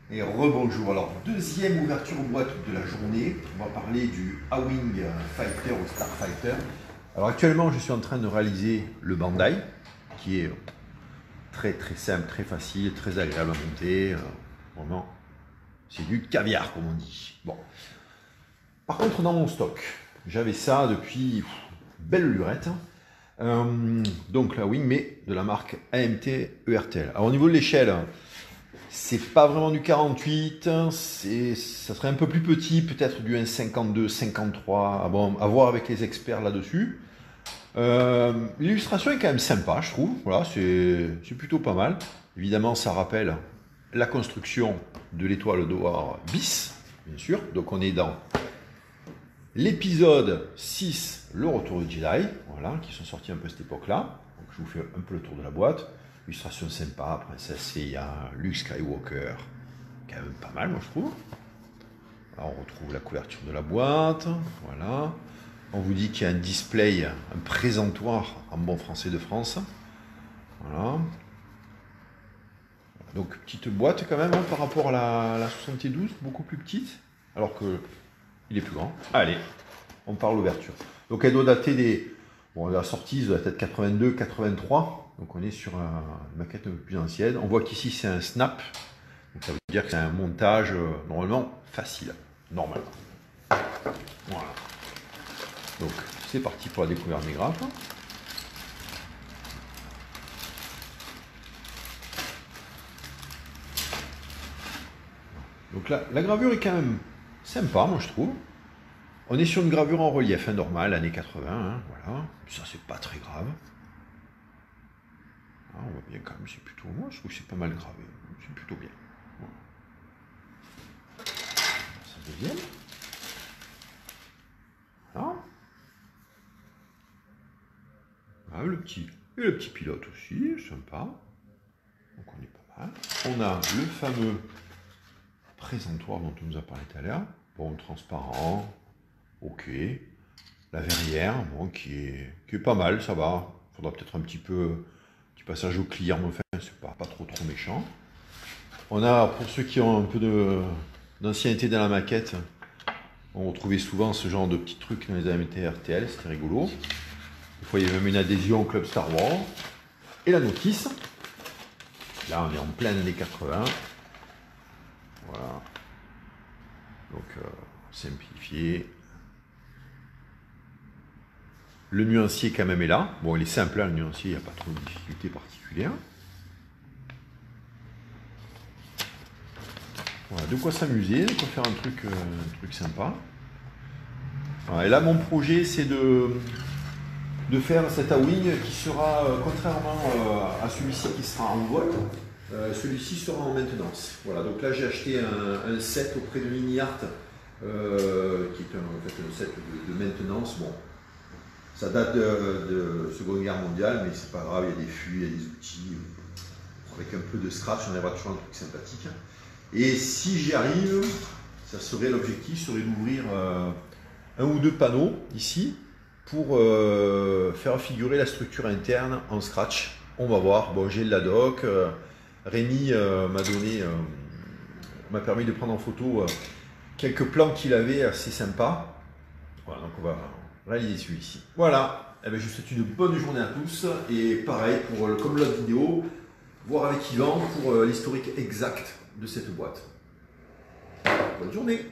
Et rebonjour. Alors, deuxième ouverture boîte de la journée. On va parler du A-Wing Fighter ou Starfighter. Alors, actuellement, je suis en train de réaliser le Bandai, qui est très simple, très facile, très agréable à monter. Vraiment, c'est du caviar, comme on dit. Bon. Par contre, dans mon stock, j'avais ça depuis belle lurette. Donc, la Wing, mais de la marque AMT ERTL. Alors, au niveau de l'échelle, c'est pas vraiment du 48, ça serait un peu plus petit, peut-être du 1,52, 53, à voir avec les experts là-dessus. L'illustration est quand même sympa, je trouve. Voilà, c'est plutôt pas mal. Évidemment, ça rappelle la construction de l'étoile d'Or bis, bien sûr. Donc on est dans l'épisode 6, le retour de Jedi, voilà, qui sont sortis un peu à cette époque-là. Donc je vous fais un peu le tour de la boîte. Illustration sympa, Princesse Leia, Luke Skywalker, quand même pas mal, moi je trouve. Alors, on retrouve la couverture de la boîte, voilà. On vous dit qu'il y a un display, un présentoir en bon français de France. Voilà. Donc, petite boîte quand même, hein, par rapport à la 72, beaucoup plus petite, alors que il est plus grand. Allez, on parle l'ouverture. Donc, elle doit dater des... Bon, la sortie doit être 82, 83. Donc on est sur une maquette un peu plus ancienne. On voit qu'ici c'est un snap. Donc ça veut dire que c'est un montage normalement facile. Normalement. Voilà. Donc c'est parti pour la découverte des graphes. Donc la gravure est quand même sympa, moi je trouve. On est sur une gravure en relief, hein, normale, années 80. Hein, voilà. Ça c'est pas très grave. On voit bien quand même, c'est plutôt... Moi, je trouve que c'est pas mal gravé. C'est plutôt bien. Voilà. Ça deuxième. Voilà. Ah, le petit pilote aussi, sympa. Donc on est pas mal. On a le fameux présentoir dont on nous a parlé tout à l'heure. Bon, transparent. Ok. La verrière, bon, qui est pas mal, ça va. Il faudra peut-être un petit passage au client, mais enfin, c'est pas trop méchant. On a, pour ceux qui ont un peu d'ancienneté dans la maquette, on retrouvait souvent ce genre de petits trucs dans les AMT RTL, c'était rigolo. Des fois, il y avait même une adhésion au club Star Wars. Et la notice. Là, on est en pleine année 80. Voilà. Donc, simplifié. Le nuancier, quand même, est là. Bon, il est simple, hein, le nuancier, il n'y a pas trop de difficultés particulières. Voilà, de quoi s'amuser, de quoi faire un truc sympa. Voilà, et là, mon projet, c'est de faire cet A-Wing qui sera, contrairement à celui-ci qui sera en vol, celui-ci sera en maintenance. Voilà, donc là, j'ai acheté un set auprès de Mini Art, qui est en fait un set de maintenance. Bon, ça date de Seconde Guerre mondiale, mais c'est pas grave, il y a des fûts, il y a des outils. Avec un peu de scratch, on arrivera toujours un truc sympathique. Et si j'y arrive, ça serait l'objectif, serait d'ouvrir un ou deux panneaux ici pour faire figurer la structure interne en scratch. On va voir. Bon, j'ai de la doc. Rémi m'a permis de prendre en photo quelques plans qu'il avait assez sympas. Voilà, donc on va réaliser celui-ci. Voilà. Eh bien, je vous souhaite une bonne journée à tous. Et pareil, comme l'autre vidéo, voir avec Yvan pour l'historique exact de cette boîte. Bonne journée!